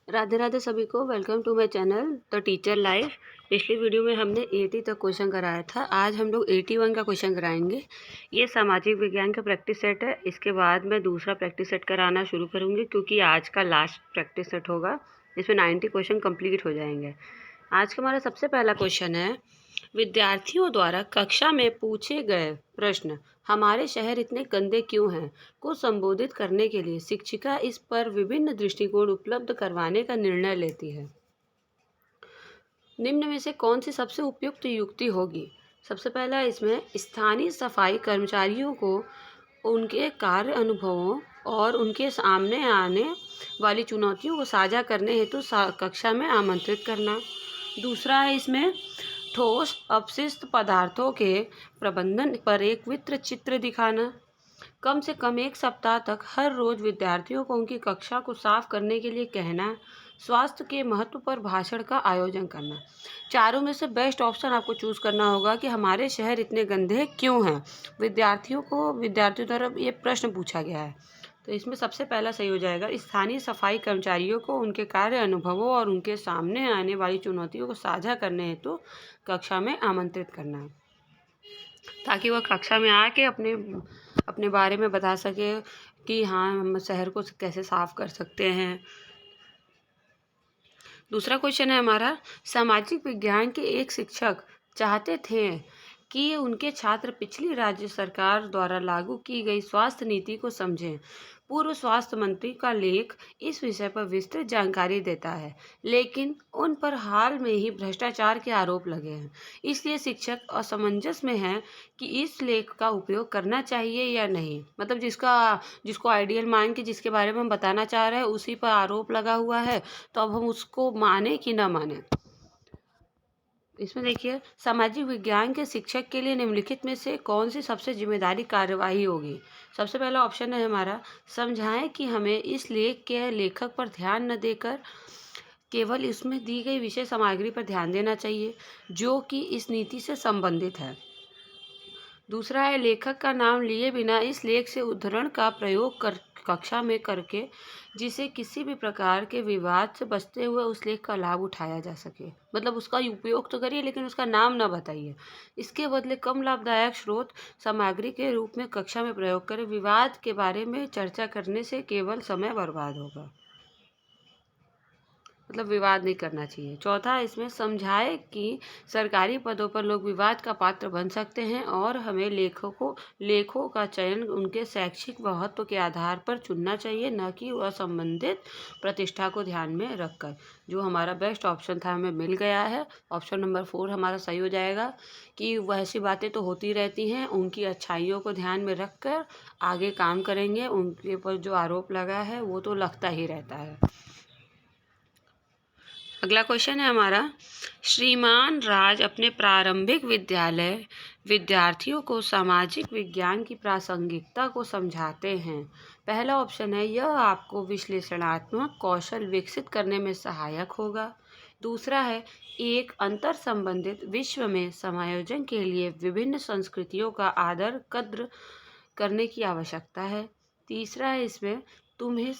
राधे राधे सभी को। Welcome to my channel the teacher life. पिछली वीडियो में हमने 80 तक क्वेश्चन कराया था। आज हम लोग 81 का क्वेश्चन कराएंगे। ये सामाजिक विज्ञान का प्रैक्टिस सेट है। इसके बाद मैं दूसरा प्रैक्टिस सेट कराना शुरू करूँगी क्योंकि आज का लास्ट प्रैक्टिस सेट होगा। इसमें 90 क्वेश्चन कंप्लीट हो जाएंगे। आज का हमारा सबसे पहला क्वेश्चन है, विद्यार्थियों द्वारा कक्षा में पूछे गए प्रश्न हमारे शहर इतने गंदे क्यों हैं को संबोधित करने के लिए शिक्षिका इस पर विभिन्न दृष्टिकोण उपलब्ध करवाने का निर्णय लेती है। निम्न में से कौन सी सबसे उपयुक्त युक्ति होगी? सबसे पहला इसमें स्थानीय सफाई कर्मचारियों को उनके कार्य अनुभवों और उनके सामने आने वाली चुनौतियों को साझा करने हेतु कक्षा में आमंत्रित करना। दूसरा है इसमें ठोस अपशिष्ट पदार्थों के प्रबंधन पर एक विस्तृत चित्र दिखाना। कम से कम एक सप्ताह तक हर रोज विद्यार्थियों को उनकी कक्षा को साफ करने के लिए कहना। स्वास्थ्य के महत्व पर भाषण का आयोजन करना। चारों में से बेस्ट ऑप्शन आपको चूज करना होगा कि हमारे शहर इतने गंदे क्यों हैं। विद्यार्थियों द्वारा ये प्रश्न पूछा गया है, तो इसमें सबसे पहला सही हो जाएगा, स्थानीय सफाई कर्मचारियों को उनके कार्य अनुभवों और उनके सामने आने वाली चुनौतियों को साझा करने हेतु कक्षा में आमंत्रित करना है, ताकि वह कक्षा में आके अपने बारे में बता सके कि हाँ, हम शहर को कैसे साफ कर सकते हैं। दूसरा क्वेश्चन है हमारा, सामाजिक विज्ञान के एक शिक्षक चाहते थे कि उनके छात्र पिछली राज्य सरकार द्वारा लागू की गई स्वास्थ्य नीति को समझें। पूर्व स्वास्थ्य मंत्री का लेख इस विषय पर विस्तृत जानकारी देता है, लेकिन उन पर हाल में ही भ्रष्टाचार के आरोप लगे हैं। इसलिए शिक्षक असमंजस में है कि इस लेख का उपयोग करना चाहिए या नहीं। मतलब जिसको आइडियल मान के जिसके बारे में हम बताना चाह रहे हैं उसी पर आरोप लगा हुआ है, तो अब हम उसको माने कि ना माने। इसमें देखिए, सामाजिक विज्ञान के शिक्षक के लिए निम्नलिखित में से कौन सी सबसे जिम्मेदारी कार्यवाही होगी? सबसे पहला ऑप्शन है हमारा, समझाएं कि हमें इस लेख के लेखक पर ध्यान न देकर केवल इसमें दी गई विषय सामग्री पर ध्यान देना चाहिए जो कि इस नीति से संबंधित है। दूसरा है, लेखक का नाम लिए बिना इस लेख से उद्धरण का प्रयोग कक्षा में करके जिसे किसी भी प्रकार के विवाद से बचते हुए उस लेख का लाभ उठाया जा सके। मतलब उसका उपयोग तो करिए लेकिन उसका नाम ना बताइए। इसके बदले कम लाभदायक स्रोत सामग्री के रूप में कक्षा में प्रयोग करें। विवाद के बारे में चर्चा करने से केवल समय बर्बाद होगा। मतलब विवाद नहीं करना चाहिए। चौथा, इसमें समझाए कि सरकारी पदों पर लोग विवाद का पात्र बन सकते हैं और हमें लेखों का चयन उनके शैक्षिक महत्व के आधार पर चुनना चाहिए, न कि असंबंधित प्रतिष्ठा को ध्यान में रखकर। जो हमारा बेस्ट ऑप्शन था हमें मिल गया है। ऑप्शन नंबर 4 हमारा सही हो जाएगा कि वैसी बातें तो होती रहती हैं, उनकी अच्छाइयों को ध्यान में रखकर आगे काम करेंगे। उनके पर जो आरोप लगा है वो तो लगता ही रहता है। अगला क्वेश्चन है हमारा, श्रीमान राज अपने प्रारंभिक विद्यालय विद्यार्थियों को सामाजिक विज्ञान की प्रासंगिकता को समझाते हैं। पहला ऑप्शन है, यह आपको विश्लेषणात्मक कौशल विकसित करने में सहायक होगा। दूसरा है, एक अंतर संबंधित विश्व में समायोजन के लिए विभिन्न संस्कृतियों का आदर कद्र करने की आवश्यकता है। तीसरा है इसमें, तुम्हें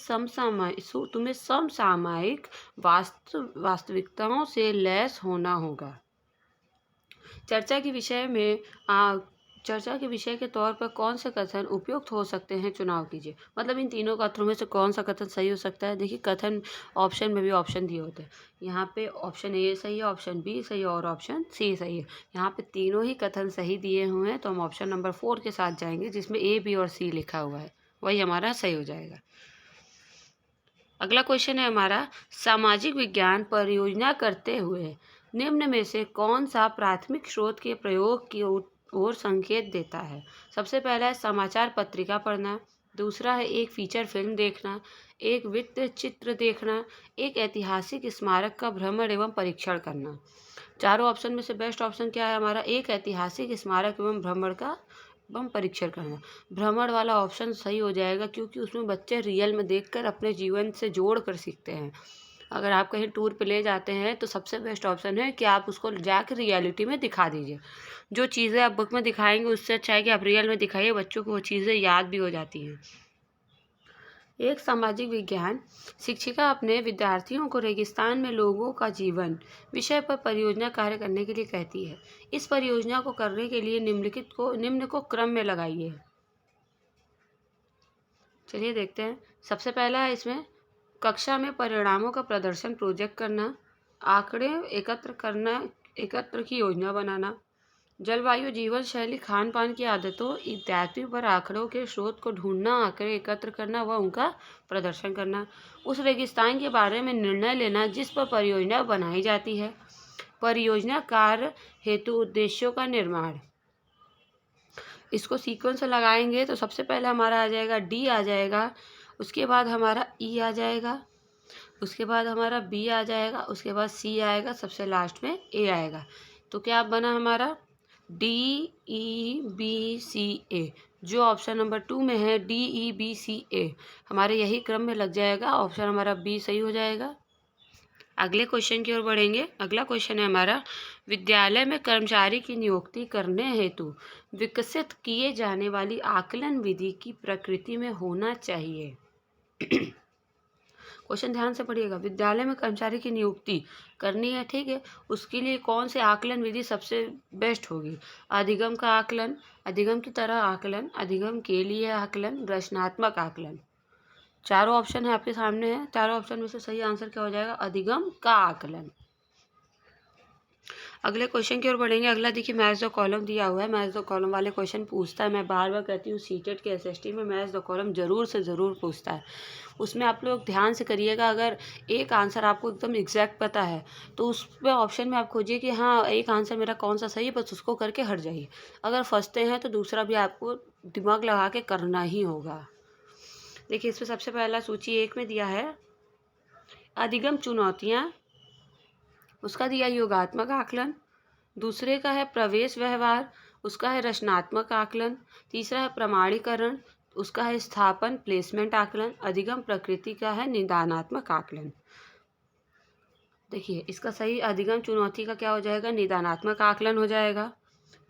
समसामयिक वास्तविकताओं से लैस होना होगा। चर्चा के विषय के तौर पर कौन से कथन उपयुक्त हो सकते हैं, चुनाव कीजिए। मतलब इन तीनों कथनों में से कौन सा कथन सही हो सकता है। देखिए, कथन ऑप्शन में भी ऑप्शन दिए होते हैं। यहाँ पे ऑप्शन ए सही है, ऑप्शन बी सही है और ऑप्शन सी सही है। यहाँ पे तीनों ही कथन सही दिए हुए हैं, तो हम ऑप्शन नंबर 4 के साथ जाएंगे जिसमें ए, बी और सी लिखा हुआ है, वही हमारा सही हो जाएगा। अगला क्वेश्चन है हमारा, सामाजिक विज्ञान परियोजना करते हुए निम्न में से कौन सा प्राथमिक स्रोत के प्रयोग की ओर संकेत देता है। सबसे पहला है समाचार पत्रिका पढ़ना। दूसरा है एक फीचर फिल्म देखना। एक वृत्त चित्र देखना। एक ऐतिहासिक स्मारक का भ्रमण एवं परीक्षण करना। चारों ऑप्शन में से बेस्ट ऑप्शन क्या है हमारा, एक ऐतिहासिक स्मारक एवं परीक्षण करना। भ्रमण वाला ऑप्शन सही हो जाएगा क्योंकि उसमें बच्चे रियल में देखकर अपने जीवन से जोड़ कर सीखते हैं। अगर आप कहीं टूर पे ले जाते हैं तो सबसे बेस्ट ऑप्शन है कि आप उसको जाकर रियलिटी में दिखा दीजिए। जो चीज़ें आप बुक में दिखाएंगे उससे अच्छा है कि आप रियल में दिखाइए, बच्चों को वो चीज़ें याद भी हो जाती हैं। एक सामाजिक विज्ञान शिक्षिका अपने विद्यार्थियों को रेगिस्तान में लोगों का जीवन विषय पर परियोजना कार्य करने के लिए कहती है। इस परियोजना को करने के लिए निम्न को क्रम में लगाइए। चलिए देखते हैं। सबसे पहला है इसमें कक्षा में परिणामों का प्रदर्शन प्रोजेक्ट करना, आंकड़े एकत्र की योजना बनाना, जलवायु, जीवन शैली, खान पान की आदतों इत्यादि पर आंकड़ों के स्रोत को ढूंढना, आंकड़े एकत्र करना व उनका प्रदर्शन करना, उस रेगिस्तान के बारे में निर्णय लेना जिस पर परियोजना बनाई जाती है, परियोजना कार्य हेतु उद्देश्यों का निर्माण। इसको सीक्वेंस लगाएंगे तो सबसे पहले हमारा आ जाएगा डी आ जाएगा, उसके बाद हमारा ई आ जाएगा, उसके बाद हमारा बी आ जाएगा, उसके बाद सी आएगा, सबसे लास्ट में ए आएगा। तो क्या बना हमारा DEBCA, जो ऑप्शन नंबर 2 में है DEBCA हमारे यही क्रम में लग जाएगा। ऑप्शन हमारा बी सही हो जाएगा। अगले क्वेश्चन की ओर बढ़ेंगे। अगला क्वेश्चन है हमारा विद्यालय में कर्मचारी की नियुक्ति करने हेतु विकसित किए जाने वाली आकलन विधि की प्रकृति में होना चाहिए। क्वेश्चन ध्यान से पढ़िएगा। विद्यालय में कर्मचारी की नियुक्ति करनी है, ठीक है, उसके लिए कौन से आकलन विधि सबसे बेस्ट होगी? अधिगम का आकलन, अधिगम की तरह आकलन, अधिगम के लिए आकलन, रचनात्मक आकलन। चारों ऑप्शन है आपके सामने है। चारों ऑप्शन में से सही आंसर क्या हो जाएगा? अधिगम का आकलन। अगले क्वेश्चन की ओर बढ़ेंगे। अगला देखिए, मैच द कॉलम दिया हुआ है। मैच द कॉलम वाले क्वेश्चन पूछता है। मैं बार बार कहती हूँ सीटेट के SST में मैच द कॉलम जरूर से ज़रूर पूछता है। उसमें आप लोग ध्यान से करिएगा। अगर एक आंसर आपको एकदम एग्जैक्ट पता है तो उस पर ऑप्शन में आप खोजिए कि हाँ एक आंसर मेरा कौन सा सही है, बस उसको करके हट जाइए। अगर फंसते हैं तो दूसरा भी आपको दिमाग लगा के करना ही होगा। देखिए, इसमें सबसे पहला सूची 1 में दिया है अधिगम चुनौतियाँ, उसका दिया योगात्मक आकलन। दूसरे का है प्रवेश व्यवहार, उसका है रचनात्मक आकलन। तीसरा है प्रमाणीकरण, उसका है स्थापन प्लेसमेंट आकलन। अधिगम प्रकृति का है निदानात्मक आकलन। देखिए, इसका सही अधिगम चुनौती का क्या हो जाएगा? निदानात्मक आकलन हो जाएगा।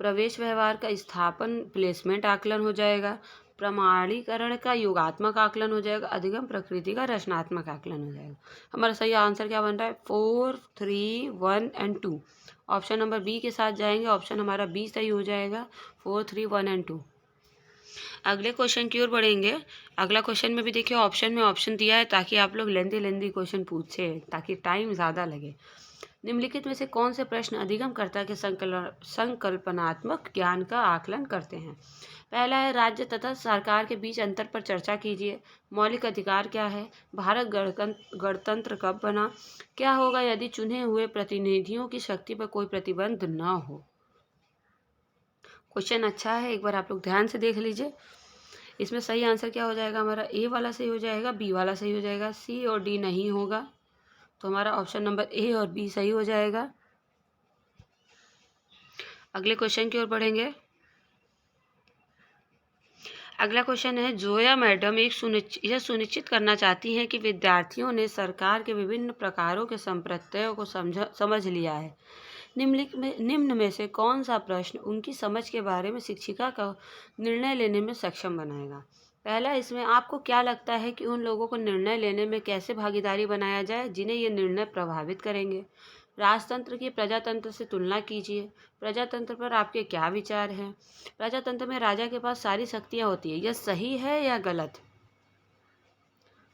प्रवेश व्यवहार का स्थापन प्लेसमेंट आकलन हो जाएगा। प्रमाणीकरण का योगात्मक आकलन हो जाएगा। अधिगम प्रकृति का रचनात्मक आकलन हो जाएगा। हमारा सही आंसर क्या बन रहा है? 4, 3, 1 एंड 2। ऑप्शन नंबर बी के साथ जाएंगे। ऑप्शन हमारा बी सही हो जाएगा। 4, 3, 1 एंड 2। अगले क्वेश्चन की ओर बढ़ेंगे। अगला क्वेश्चन में भी देखिए ऑप्शन में ऑप्शन दिया है ताकि आप लोग लेंदी क्वेश्चन पूछे, ताकि टाइम ज़्यादा लगे। निम्नलिखित में से कौन से प्रश्न अधिगमकर्ता के संकल्पनात्मक ज्ञान का आकलन करते हैं? पहला है राज्य तथा सरकार के बीच अंतर पर चर्चा कीजिए। मौलिक अधिकार क्या है? भारत गणतंत्र कब बना? क्या होगा यदि चुने हुए प्रतिनिधियों की शक्ति पर कोई प्रतिबंध न हो? क्वेश्चन अच्छा है, एक बार आप लोग ध्यान से देख लीजिए। इसमें सही आंसर क्या हो जाएगा? हमारा ए वाला सही हो जाएगा, बी वाला सही हो जाएगा, सी और डी नहीं होगा। तो हमारा ऑप्शन नंबर ए और बी सही हो जाएगा। अगले क्वेश्चन की ओर बढ़ेंगे। अगला क्वेश्चन है जोया मैडम यह सुनिश्चित करना चाहती हैं कि विद्यार्थियों ने सरकार के विभिन्न प्रकारों के संप्रत्ययों को समझ लिया है। निम्न में से कौन सा प्रश्न उनकी समझ के बारे में शिक्षिका का निर्णय लेने में सक्षम बनाएगा? पहला, इसमें आपको क्या लगता है कि उन लोगों को निर्णय लेने में कैसे भागीदारी बनाया जाए जिन्हें ये निर्णय प्रभावित करेंगे? राजतंत्र की प्रजातंत्र से तुलना कीजिए। प्रजातंत्र पर आपके क्या विचार हैं? प्रजातंत्र में राजा के पास सारी शक्तियाँ होती है, यह सही है या गलत?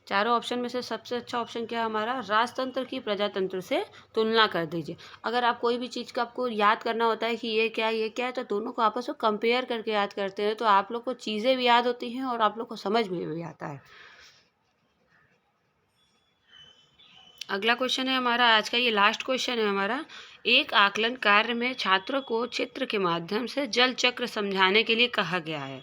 चारों ऑप्शन में से सबसे अच्छा ऑप्शन क्या है हमारा? राजतंत्र की प्रजातंत्र से तुलना कर दीजिए। अगर आप कोई भी चीज़ का आपको याद करना होता है कि ये क्या है, तो दोनों को आपस में कंपेयर करके याद करते हैं तो आप लोग को चीज़ें भी याद होती हैं और आप लोग को समझ में भी आता है। अगला क्वेश्चन है हमारा आज का, ये लास्ट क्वेश्चन है हमारा। एक आकलन कार्य में छात्रों को चित्र के माध्यम से जल चक्र समझाने के लिए कहा गया है।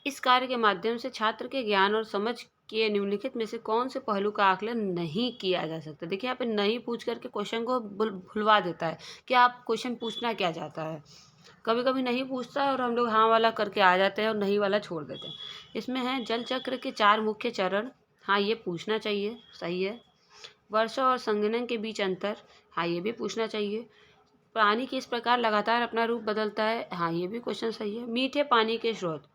इस कार्य के माध्यम से छात्र के ज्ञान और समझ के निम्नलिखित में से कौन से पहलू का आकलन नहीं किया जा सकता? देखिए, यहाँ पे नहीं पूछ करके क्वेश्चन को भुलवा देता है कि आप क्वेश्चन पूछना क्या चाहता है। कभी कभी नहीं पूछता है और हम लोग हाँ वाला करके आ जाते हैं और नहीं वाला छोड़ देते हैं। इसमें है जल चक्र के 4 मुख्य चरण, हाँ ये पूछना चाहिए, सही है। वर्षा और संघनन के बीच अंतर, हाँ ये भी पूछना चाहिए। पानी किस प्रकार लगातार अपना रूप बदलता है, हाँ ये भी क्वेश्चन सही है। मीठे पानी के स्रोत,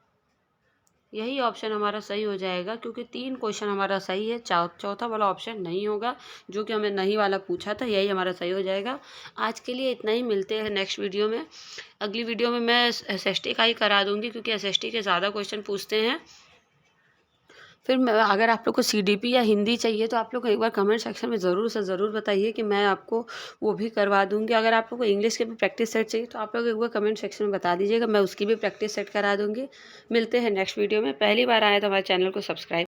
यही ऑप्शन हमारा सही हो जाएगा, क्योंकि 3 क्वेश्चन हमारा सही है, चौथा वाला ऑप्शन नहीं होगा, जो कि हमें नहीं वाला पूछा था, यही हमारा सही हो जाएगा। आज के लिए इतना ही, मिलते हैं नेक्स्ट वीडियो में। अगली वीडियो में मैं एसएसटी का ही करा दूँगी, क्योंकि एसएसटी के ज़्यादा क्वेश्चन पूछते हैं। फिर मैं, अगर आप लोग को सीडीपी या हिंदी चाहिए तो आप लोग एक बार कमेंट सेक्शन में ज़रूर से ज़रूर बताइए कि मैं आपको वो भी करवा दूँगी। अगर आप लोग को इंग्लिश के भी प्रैक्टिस सेट चाहिए तो आप लोग एक बार कमेंट सेक्शन में बता दीजिएगा, मैं उसकी भी प्रैक्टिस सेट करा दूँगी। मिलते हैं नेक्स्ट वीडियो में। पहली बार आए तो हमारे चैनल को सब्सक्राइब